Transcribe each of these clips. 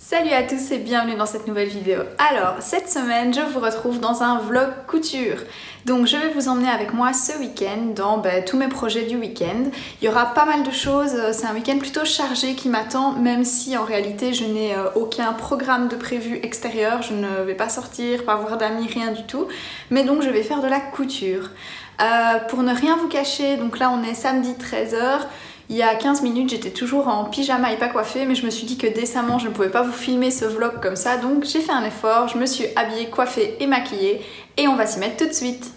Salut à tous et bienvenue dans cette nouvelle vidéo. Alors, cette semaine, je vous retrouve dans un vlog couture. Donc, je vais vous emmener avec moi ce week-end dans tous mes projets du week-end. Il y aura pas mal de choses, c'est un week-end plutôt chargé qui m'attend, même si en réalité, je n'ai aucun programme de prévu extérieur. Je ne vais pas sortir, pas voir d'amis, rien du tout. Mais donc, je vais faire de la couture. Pour ne rien vous cacher, donc là, on est samedi 13h. Il y a 15 minutes, j'étais toujours en pyjama et pas coiffée, mais je me suis dit que décemment, je ne pouvais pas vous filmer ce vlog comme ça, donc j'ai fait un effort, je me suis habillée, coiffée et maquillée, et on va s'y mettre tout de suite.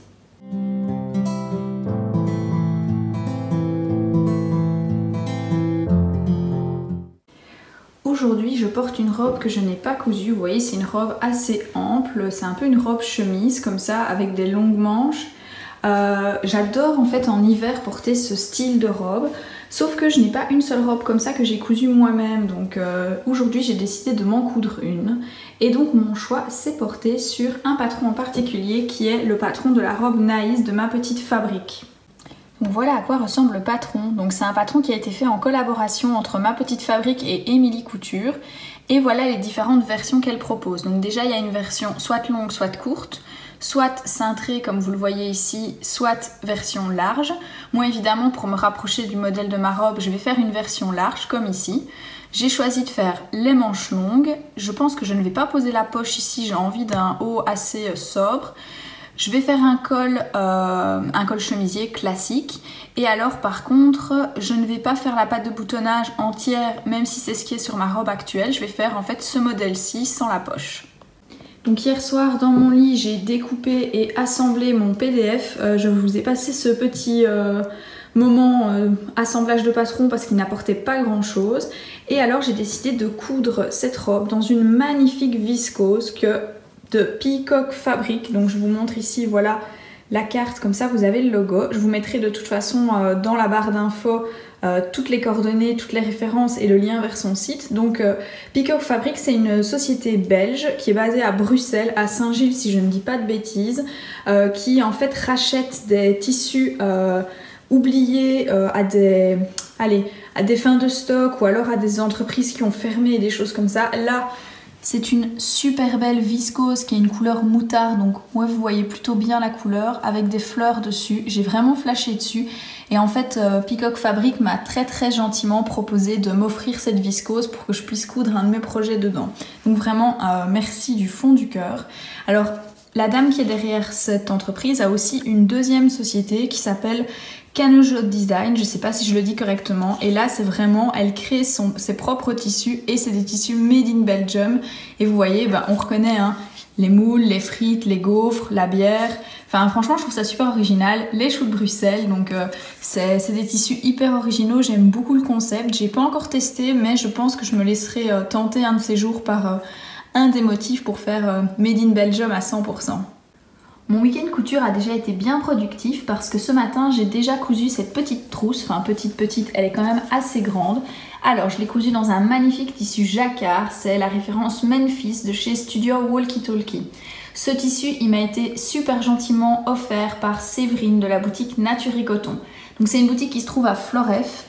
Aujourd'hui, je porte une robe que je n'ai pas cousue, vous voyez, c'est une robe assez ample, c'est un peu une robe chemise comme ça, avec des longues manches. J'adore en fait en hiver porter ce style de robe, sauf que je n'ai pas une seule robe comme ça que j'ai cousue moi-même, donc aujourd'hui j'ai décidé de m'en coudre une, et donc mon choix s'est porté sur un patron en particulier qui est le patron de la robe Naïs de Ma Petite Fabrique. Donc voilà à quoi ressemble le patron. Donc c'est un patron qui a été fait en collaboration entre Ma Petite Fabrique et Émilie Couture, et voilà les différentes versions qu'elle propose. Donc déjà il y a une version soit longue soit courte, soit cintrée comme vous le voyez ici, soit version large. Moi évidemment pour me rapprocher du modèle de ma robe, je vais faire une version large comme ici. J'ai choisi de faire les manches longues. Je pense que je ne vais pas poser la poche ici, j'ai envie d'un haut assez sobre. Je vais faire un col chemisier classique. Et alors par contre, je ne vais pas faire la patte de boutonnage entière, même si c'est ce qui est sur ma robe actuelle. Je vais faire en fait ce modèle-ci sans la poche. Donc hier soir dans mon lit, j'ai découpé et assemblé mon PDF. Je vous ai passé ce petit moment assemblage de patron parce qu'il n'apportait pas grand chose. Et alors j'ai décidé de coudre cette robe dans une magnifique viscose de Peacock Fabric. Donc je vous montre ici, voilà la carte, comme ça vous avez le logo. Je vous mettrai de toute façon dans la barre d'infos toutes les coordonnées, toutes les références et le lien vers son site. Donc Peacock Fabric, c'est une société belge qui est basée à Bruxelles, à Saint-Gilles si je ne dis pas de bêtises, qui en fait rachète des tissus oubliés à des fins de stock ou alors à des entreprises qui ont fermé et des choses comme ça. Là, c'est une super belle viscose qui a une couleur moutarde, donc ouais, vous voyez plutôt bien la couleur, avec des fleurs dessus. J'ai vraiment flashé dessus. Et en fait, Peacock Fabric m'a très gentiment proposé de m'offrir cette viscose pour que je puisse coudre un de mes projets dedans. Donc vraiment, merci du fond du cœur. Alors, la dame qui est derrière cette entreprise a aussi une deuxième société qui s'appelle Canojo Design, je ne sais pas si je le dis correctement, et là c'est vraiment, elle crée ses propres tissus et c'est des tissus made in Belgium, et vous voyez, on reconnaît les moules, les frites, les gaufres, la bière, enfin franchement je trouve ça super original, les choux de Bruxelles, donc c'est des tissus hyper originaux, j'aime beaucoup le concept, j'ai pas encore testé mais je pense que je me laisserai tenter un de ces jours par un des motifs pour faire made in Belgium à 100%. Mon week-end couture a déjà été bien productif parce que ce matin j'ai déjà cousu cette petite trousse, enfin petite, elle est quand même assez grande. Alors je l'ai cousue dans un magnifique tissu jacquard, c'est la référence Memphis de chez Studio Walkie Talkie. Ce tissu il m'a été super gentiment offert par Séverine de la boutique Nature et Coton. Donc c'est une boutique qui se trouve à Floref.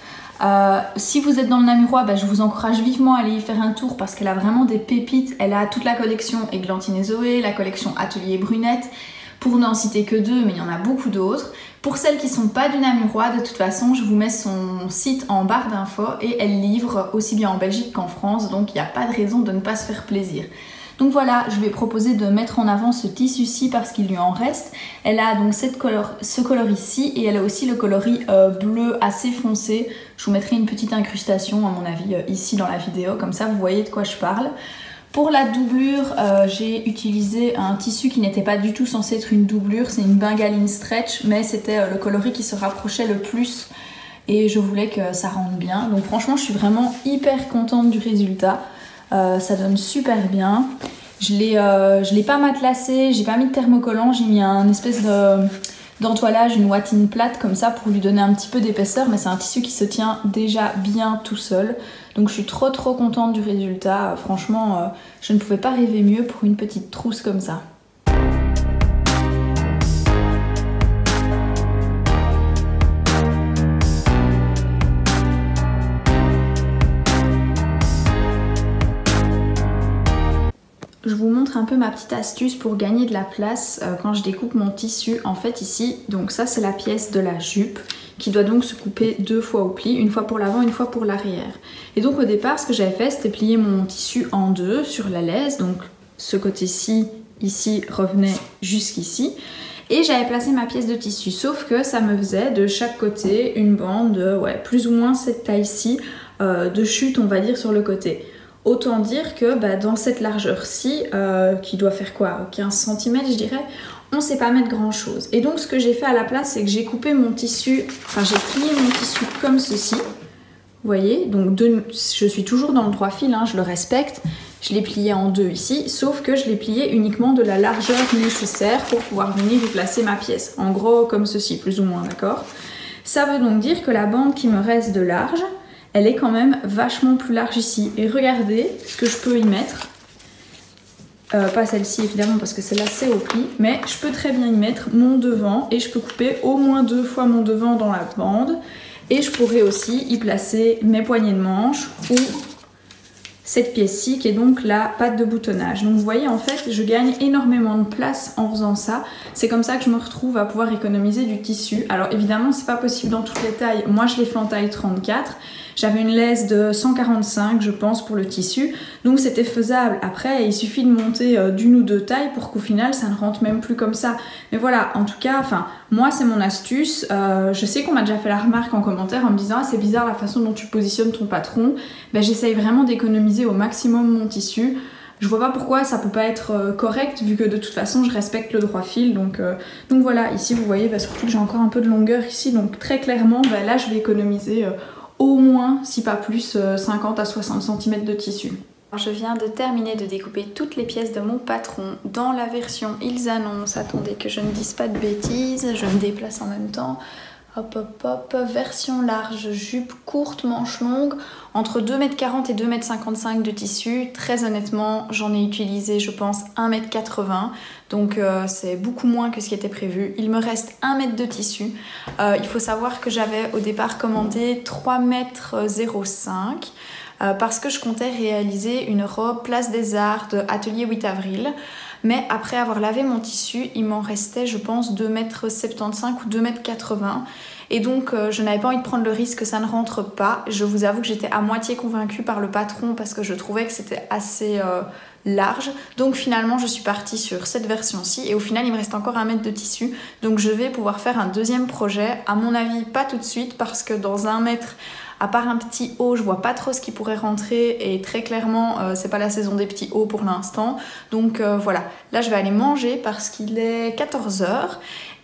Si vous êtes dans le Namurois, je vous encourage vivement à aller y faire un tour parce qu'elle a vraiment des pépites. Elle a toute la collection Églantine et Zoé, la collection Atelier Brunette. Pour n'en citer que deux, mais il y en a beaucoup d'autres. Pour celles qui ne sont pas du Namurois, de toute façon, je vous mets son site en barre d'infos et elle livre aussi bien en Belgique qu'en France, donc il n'y a pas de raison de ne pas se faire plaisir. Donc voilà, je lui ai proposé de mettre en avant ce tissu-ci parce qu'il lui en reste. Elle a donc ce coloris-ci et elle a aussi le coloris bleu assez foncé. Je vous mettrai une petite incrustation à mon avis ici dans la vidéo, comme ça vous voyez de quoi je parle. Pour la doublure, j'ai utilisé un tissu qui n'était pas du tout censé être une doublure, c'est une bengaline stretch, mais c'était le coloris qui se rapprochait le plus et je voulais que ça rende bien. Donc franchement, je suis vraiment hyper contente du résultat, ça donne super bien. Je l'ai pas matelassé, j'ai pas mis de thermocollant, j'ai mis un espèce d'entoilage, une watine plate comme ça pour lui donner un petit peu d'épaisseur, mais c'est un tissu qui se tient déjà bien tout seul. Donc je suis trop contente du résultat, franchement je ne pouvais pas rêver mieux pour une petite trousse comme ça. je vous montre un peu ma petite astuce pour gagner de la place quand je découpe mon tissu. En fait ici, donc ça c'est la pièce de la jupe qui doit donc se couper 2 fois au pli, une fois pour l'avant, une fois pour l'arrière. Et donc au départ, ce que j'avais fait, c'était plier mon tissu en 2 sur la laisse, donc ce côté-ci, ici, revenait jusqu'ici. Et j'avais placé ma pièce de tissu, sauf que ça me faisait de chaque côté une bande de plus ou moins cette taille-ci de chute, on va dire, sur le côté. Autant dire que dans cette largeur-ci, qui doit faire quoi, 15 cm je dirais, on ne sait pas mettre grand chose. Et donc ce que j'ai fait à la place, c'est que j'ai coupé mon tissu, enfin j'ai plié mon tissu comme ceci. Vous voyez, donc je suis toujours dans le droit fil, hein, je le respecte. Je l'ai plié en 2 ici, sauf que je l'ai plié uniquement de la largeur nécessaire pour pouvoir venir y placer ma pièce. En gros comme ceci, plus ou moins, d'accord? Ça veut donc dire que la bande qui me reste de large, elle est quand même vachement plus large ici. Et regardez ce que je peux y mettre. Pas celle-ci évidemment parce que celle-là c'est au pli, mais je peux très bien y mettre mon devant et je peux couper au moins 2 fois mon devant dans la bande. Et je pourrais aussi y placer mes poignées de manche ou cette pièce-ci qui est donc la patte de boutonnage. Donc vous voyez, en fait, je gagne énormément de place en faisant ça. C'est comme ça que je me retrouve à pouvoir économiser du tissu. Alors évidemment, c'est pas possible dans toutes les tailles. Moi, je l'ai fait en taille 34. J'avais une laisse de 145, je pense, pour le tissu. Donc c'était faisable. Après, il suffit de monter d'une ou 2 tailles pour qu'au final, ça ne rentre même plus comme ça. Mais voilà, en tout cas, enfin, moi, c'est mon astuce. Je sais qu'on m'a déjà fait la remarque en commentaire en me disant « Ah, c'est bizarre la façon dont tu positionnes ton patron. » J'essaye vraiment d'économiser au maximum mon tissu. Je vois pas pourquoi ça peut pas être correct vu que de toute façon je respecte le droit fil. Donc voilà, ici vous voyez, surtout que j'ai encore un peu de longueur ici. Donc très clairement, là je vais économiser au moins, si pas plus, 50 à 60 cm de tissu. Alors, je viens de terminer de découper toutes les pièces de mon patron dans la version ils annoncent. Attendez que je ne dise pas de bêtises, je me déplace en même temps. Hop hop hop, version large, jupe courte, manche longue, entre 2,40 m et 2,55 m de tissu. Très honnêtement, j'en ai utilisé je pense 1,80 m, donc c'est beaucoup moins que ce qui était prévu. Il me reste 1 mètre de tissu. Il faut savoir que j'avais au départ commandé 3,05 m parce que je comptais réaliser une robe Place des Arts de Atelier 8 avril. Mais après avoir lavé mon tissu, il m'en restait je pense 2,75 m ou 2,80 m. Et donc je n'avais pas envie de prendre le risque que ça ne rentre pas. Je vous avoue que j'étais à moitié convaincue par le patron parce que je trouvais que c'était assez large. Donc finalement je suis partie sur cette version-ci et au final il me reste encore 1 mètre de tissu. Donc je vais pouvoir faire un deuxième projet. À mon avis pas tout de suite parce que dans 1 mètre... À part un petit haut, je vois pas trop ce qui pourrait rentrer et très clairement, c'est pas la saison des petits hauts pour l'instant. Donc voilà, là je vais aller manger parce qu'il est 14 h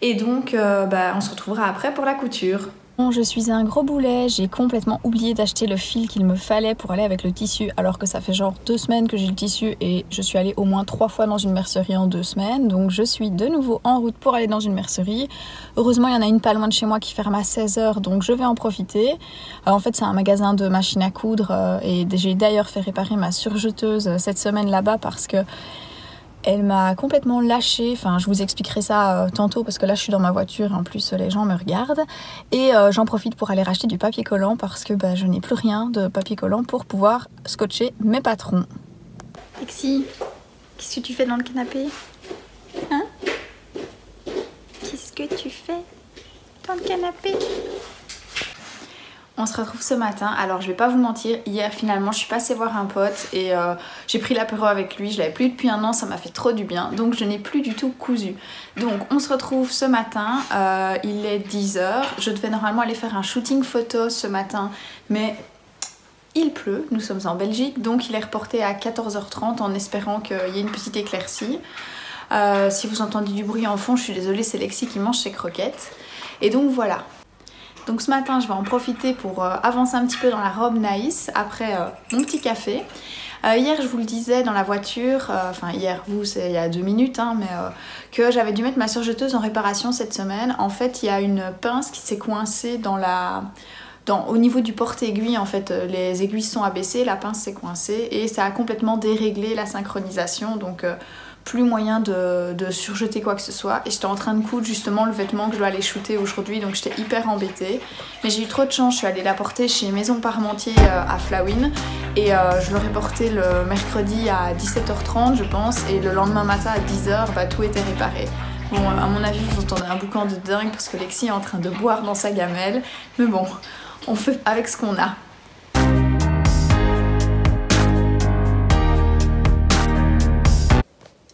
et donc on se retrouvera après pour la couture. Bon, je suis un gros boulet, j'ai complètement oublié d'acheter le fil qu'il me fallait pour aller avec le tissu alors que ça fait genre 2 semaines que j'ai le tissu et je suis allée au moins 3 fois dans une mercerie en 2 semaines. Donc je suis de nouveau en route pour aller dans une mercerie. Heureusement il y en a une pas loin de chez moi qui ferme à 16 h donc je vais en profiter. En fait c'est un magasin de machines à coudre et j'ai d'ailleurs fait réparer ma surjeteuse cette semaine là-bas parce que elle m'a complètement lâchée, enfin je vous expliquerai ça tantôt parce que là je suis dans ma voiture et en plus les gens me regardent. Et j'en profite pour aller racheter du papier collant parce que je n'ai plus rien de papier collant pour pouvoir scotcher mes patrons. Lexi, qu'est-ce que tu fais dans le canapé? Hein? Qu'est-ce que tu fais dans le canapé? On se retrouve ce matin, alors je vais pas vous mentir, hier finalement je suis passée voir un pote et j'ai pris l'apéro avec lui, je l'avais plus depuis 1 an, ça m'a fait trop du bien, donc je n'ai plus du tout cousu. Donc on se retrouve ce matin, il est 10 h, je devais normalement aller faire un shooting photo ce matin, mais il pleut, nous sommes en Belgique, donc il est reporté à 14 h 30 en espérant qu'il y ait une petite éclaircie. Si vous entendez du bruit en fond, je suis désolée, c'est Lexi qui mange ses croquettes. Et donc voilà. Donc ce matin je vais en profiter pour avancer un petit peu dans la robe Naïs après mon petit café. Hier je vous le disais dans la voiture, enfin hier vous c'est il y a 2 minutes mais que j'avais dû mettre ma surjeteuse en réparation cette semaine. En fait il y a une pince qui s'est coincée dans la au niveau du porte-aiguille, en fait, les aiguilles sont abaissées, la pince s'est coincée et ça a complètement déréglé la synchronisation, donc plus moyen de surjeter quoi que ce soit. Et j'étais en train de coudre justement le vêtement que je dois aller shooter aujourd'hui, donc j'étais hyper embêtée. Mais j'ai eu trop de chance, je suis allée la porter chez Maison Parmentier à Flawin et je l'aurais porté le mercredi à 17h30 je pense, et le lendemain matin à 10h, tout était réparé. Bon, à mon avis, vous entendez un boucan de dingue parce que Lexi est en train de boire dans sa gamelle, mais bon, on fait avec ce qu'on a.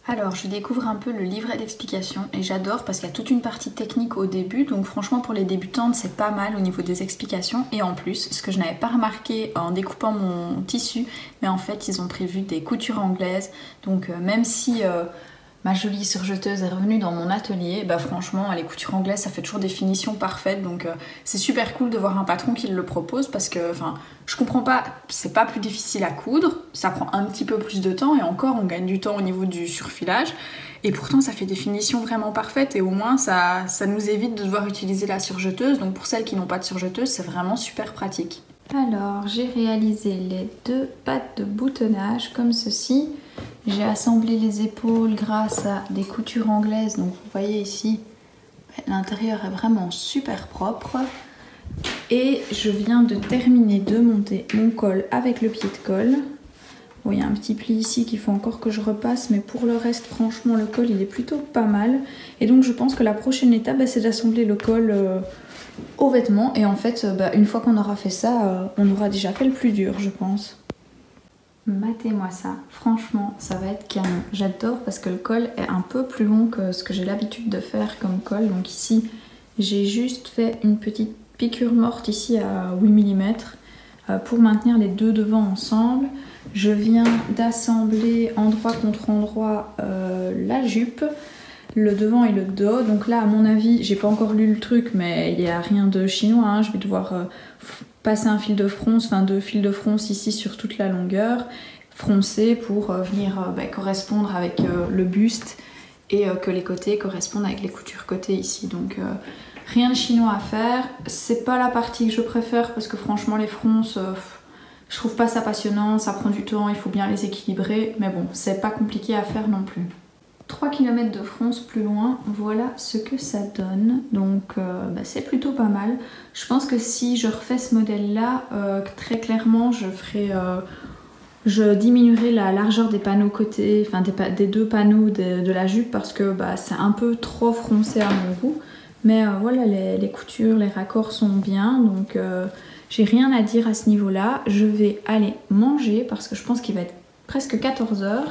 Alors, je découvre un peu le livret d'explications et j'adore parce qu'il y a toute une partie technique au début, donc franchement pour les débutantes c'est pas mal au niveau des explications. Et en plus, ce que je n'avais pas remarqué en découpant mon tissu, mais en fait ils ont prévu des coutures anglaises, donc même si ma jolie surjeteuse est revenue dans mon atelier, franchement les coutures anglaises ça fait toujours des finitions parfaites, donc c'est super cool de voir un patron qui le propose parce que je comprends pas, c'est pas plus difficile à coudre, ça prend un petit peu plus de temps et encore on gagne du temps au niveau du surfilage et pourtant ça fait des finitions vraiment parfaites et au moins ça nous évite de devoir utiliser la surjeteuse, donc pour celles qui n'ont pas de surjeteuse c'est vraiment super pratique. Alors j'ai réalisé les 2 pattes de boutonnage comme ceci. J'ai assemblé les épaules grâce à des coutures anglaises, donc vous voyez ici l'intérieur est vraiment super propre. Et je viens de terminer de monter mon col avec le pied de colle. Bon, il y a un petit pli ici qu'il faut encore que je repasse, mais pour le reste franchement le col il est plutôt pas mal. Et donc je pense que la prochaine étape c'est d'assembler le col au vêtement, et en fait une fois qu'on aura fait ça on aura déjà fait le plus dur je pense. Matez-moi ça, franchement ça va être canon. J'adore parce que le col est un peu plus long que ce que j'ai l'habitude de faire comme col. Donc ici j'ai juste fait une petite piqûre morte ici à 8 mm pour maintenir les 2 devants ensemble. Je viens d'assembler endroit contre endroit la jupe, le devant et le dos. Donc là à mon avis, j'ai pas encore lu le truc mais il n'y a rien de chinois, hein. Je vais devoir passer un fil de fronce, 2 fils de fronce ici sur toute la longueur, froncer pour venir correspondre avec le buste et que les côtés correspondent avec les coutures côté ici. Donc rien de chinois à faire. C'est pas la partie que je préfère parce que franchement les fronces, je trouve pas ça passionnant, ça prend du temps, il faut bien les équilibrer, mais bon, c'est pas compliqué à faire non plus. 3 km de fronce plus loin, voilà ce que ça donne, donc c'est plutôt pas mal. Je pense que si je refais ce modèle là, très clairement je diminuerai la largeur des panneaux côté, des 2 panneaux de la jupe parce que c'est un peu trop froncé à mon goût. Mais voilà, les coutures, les raccords sont bien, donc j'ai rien à dire à ce niveau là. Je vais aller manger parce que je pense qu'il va être presque 14h.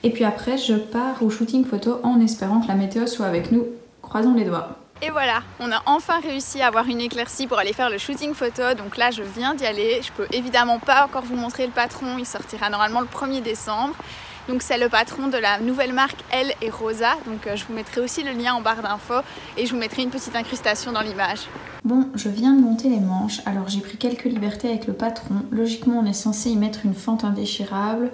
Et puis après, je pars au shooting photo en espérant que la météo soit avec nous. Croisons les doigts. Et voilà, on a enfin réussi à avoir une éclaircie pour aller faire le shooting photo. Donc là, je viens d'y aller. Je peux évidemment pas encore vous montrer le patron. Il sortira normalement le 1er décembre. Donc c'est le patron de la nouvelle marque Elle et Rosa. Donc je vous mettrai aussi le lien en barre d'infos et je vous mettrai une petite incrustation dans l'image. Bon, je viens de monter les manches. Alors j'ai pris quelques libertés avec le patron. Logiquement, on est censé y mettre une fente indéchirable.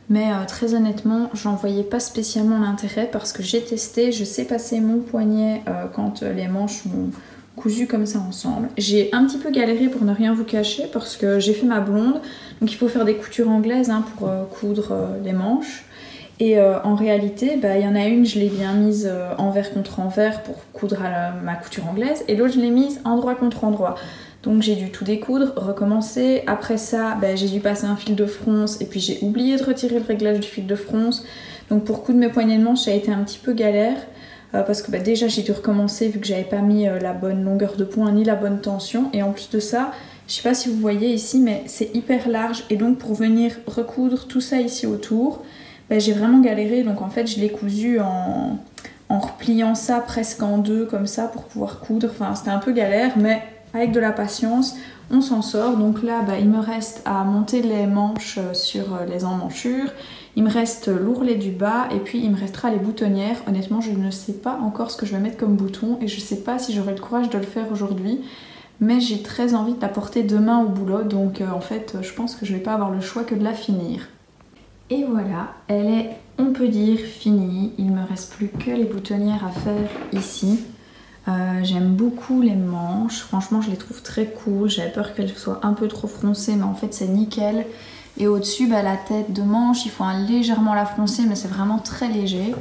Mais très honnêtement, j'en voyais pas spécialement l'intérêt parce que j'ai testé, je sais passer mon poignet quand les manches sont cousues comme ça ensemble. J'ai un petit peu galéré pour ne rien vous cacher parce que j'ai fait ma blonde, donc il faut faire des coutures anglaises pour coudre les manches. Et en réalité, il y en a une, je l'ai bien mise envers contre envers pour coudre ma couture anglaise, et l'autre je l'ai mise endroit contre endroit. Donc j'ai dû tout découdre, recommencer. Après ça, j'ai dû passer un fil de fronce et puis j'ai oublié de retirer le réglage du fil de fronce. Donc pour coudre mes poignées de manche, ça a été un petit peu galère parce que déjà j'ai dû recommencer vu que j'avais pas mis la bonne longueur de point ni la bonne tension. Et en plus de ça, je sais pas si vous voyez ici, mais c'est hyper large. Et donc pour venir recoudre tout ça ici autour, j'ai vraiment galéré. Donc en fait je l'ai cousu en repliant ça presque en 2 comme ça pour pouvoir coudre. Enfin c'était un peu galère, mais avec de la patience, on s'en sort. Donc là, il me reste à monter les manches sur les emmanchures. Il me reste l'ourlet du bas et puis il me restera les boutonnières. Honnêtement, je ne sais pas encore ce que je vais mettre comme bouton et je ne sais pas si j'aurai le courage de le faire aujourd'hui. Mais j'ai très envie de la porter demain au boulot. Donc en fait, je pense que je ne vais pas avoir le choix que de la finir. Et voilà, elle est, on peut dire, finie. Il ne me reste plus que les boutonnières à faire ici. J'aime beaucoup les manches, franchement je les trouve très cool. J'avais peur qu'elles soient un peu trop froncées, mais en fait c'est nickel. Et au-dessus, la tête de manche, il faut légèrement la froncer, mais c'est vraiment très léger.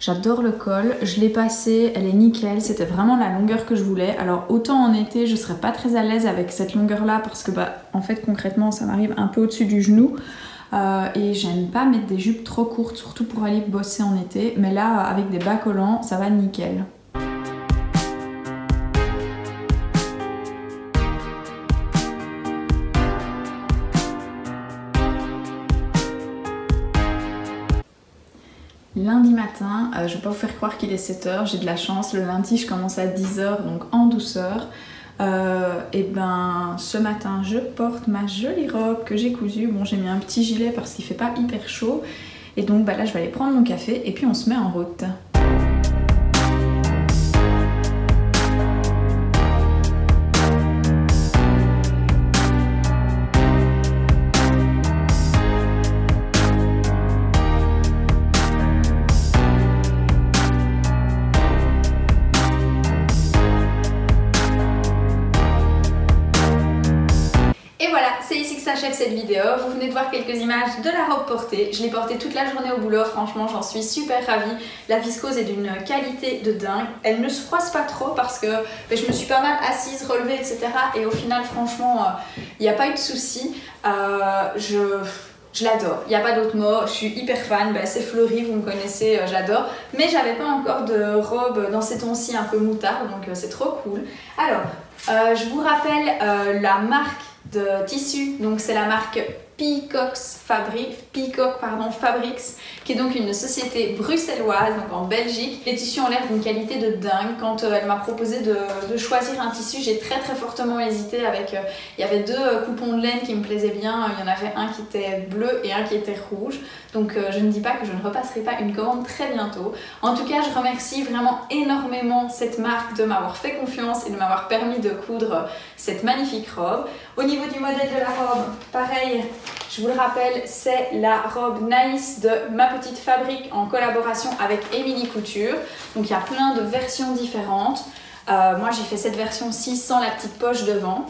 J'adore le col, je l'ai passé, elle est nickel, c'était vraiment la longueur que je voulais. Alors autant en été, je serais pas très à l'aise avec cette longueur là parce que en fait concrètement ça m'arrive un peu au-dessus du genou. Et j'aime pas mettre des jupes trop courtes, surtout pour aller bosser en été. Mais là, avec des bas collants, ça va nickel. Lundi matin, je vais pas vous faire croire qu'il est 7 h, j'ai de la chance, le lundi je commence à 10 h, donc en douceur. Et ce matin je porte ma jolie robe que j'ai cousue. Bon, j'ai mis un petit gilet parce qu'il fait pas hyper chaud. Et donc là je vais aller prendre mon café et puis on se met en route. S'achève cette vidéo, vous venez de voir quelques images de la robe portée. Je l'ai portée toute la journée au boulot, franchement j'en suis super ravie. La viscose est d'une qualité de dingue, elle ne se froisse pas trop parce que je me suis pas mal assise, relevée, etc. Et au final franchement il n'y a pas eu de souci. Je l'adore, il n'y a pas d'autre mot, je suis hyper fan, c'est fleuri, vous me connaissez, j'adore. Mais j'avais pas encore de robe dans ces tons-ci un peu moutarde, donc c'est trop cool. Alors, je vous rappelle la marque de tissu, donc c'est la marque Peacock Fabrics, qui est donc une société bruxelloise, donc en Belgique. Les tissus ont l'air d'une qualité de dingue. Quand elle m'a proposé de choisir un tissu, j'ai très fortement hésité avec... il y avait deux coupons de laine qui me plaisaient bien, il y en avait un qui était bleu et un qui était rouge. Donc je ne dis pas que je ne repasserai pas une commande très bientôt. En tout cas, je remercie vraiment énormément cette marque de m'avoir fait confiance et de m'avoir permis de coudre cette magnifique robe. Au niveau du modèle de la robe, pareil, je vous le rappelle, c'est la robe Naïs de Ma Petite Fabrique en collaboration avec Émilie Couture. Donc il y a plein de versions différentes. Moi j'ai fait cette version-ci sans la petite poche devant.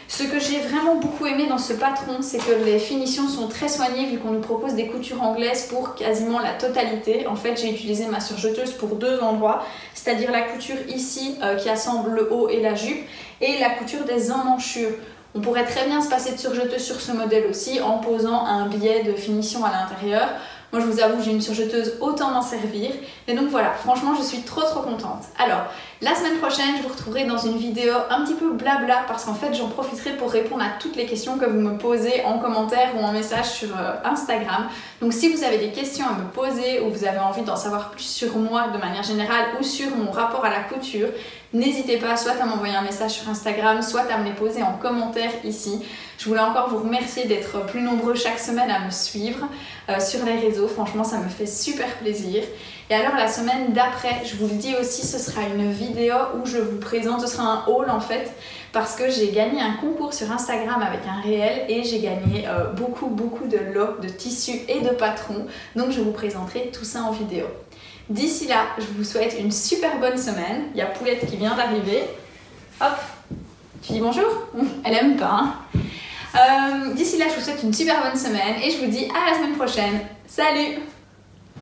Ce que j'ai vraiment beaucoup aimé dans ce patron, c'est que les finitions sont très soignées vu qu'on nous propose des coutures anglaises pour quasiment la totalité. En fait, j'ai utilisé ma surjeteuse pour deux endroits, c'est-à-dire la couture ici qui assemble le haut et la jupe et la couture des emmanchures. On pourrait très bien se passer de surjeteuse sur ce modèle aussi en posant un billet de finition à l'intérieur. Moi je vous avoue, j'ai une surjeteuse, autant m'en servir. Et donc voilà, franchement je suis trop contente. Alors, la semaine prochaine, je vous retrouverai dans une vidéo un petit peu blabla parce qu'en fait j'en profiterai pour répondre à toutes les questions que vous me posez en commentaire ou en message sur Instagram. Donc si vous avez des questions à me poser ou vous avez envie d'en savoir plus sur moi de manière générale ou sur mon rapport à la couture, n'hésitez pas soit à m'envoyer un message sur Instagram, soit à me les poser en commentaire ici. Je voulais encore vous remercier d'être plus nombreux chaque semaine à me suivre sur les réseaux. Franchement, ça me fait super plaisir. Et alors la semaine d'après, je vous le dis aussi, ce sera une vidéo où je vous présente, ce sera un haul en fait, parce que j'ai gagné un concours sur Instagram avec un réel et j'ai gagné beaucoup de lots, de tissus et de patrons. Donc je vous présenterai tout ça en vidéo. D'ici là, je vous souhaite une super bonne semaine. Il y a Poulette qui vient d'arriver. Hop, tu dis bonjour? Elle aime pas, hein. D'ici là, je vous souhaite une super bonne semaine et je vous dis à la semaine prochaine. Salut!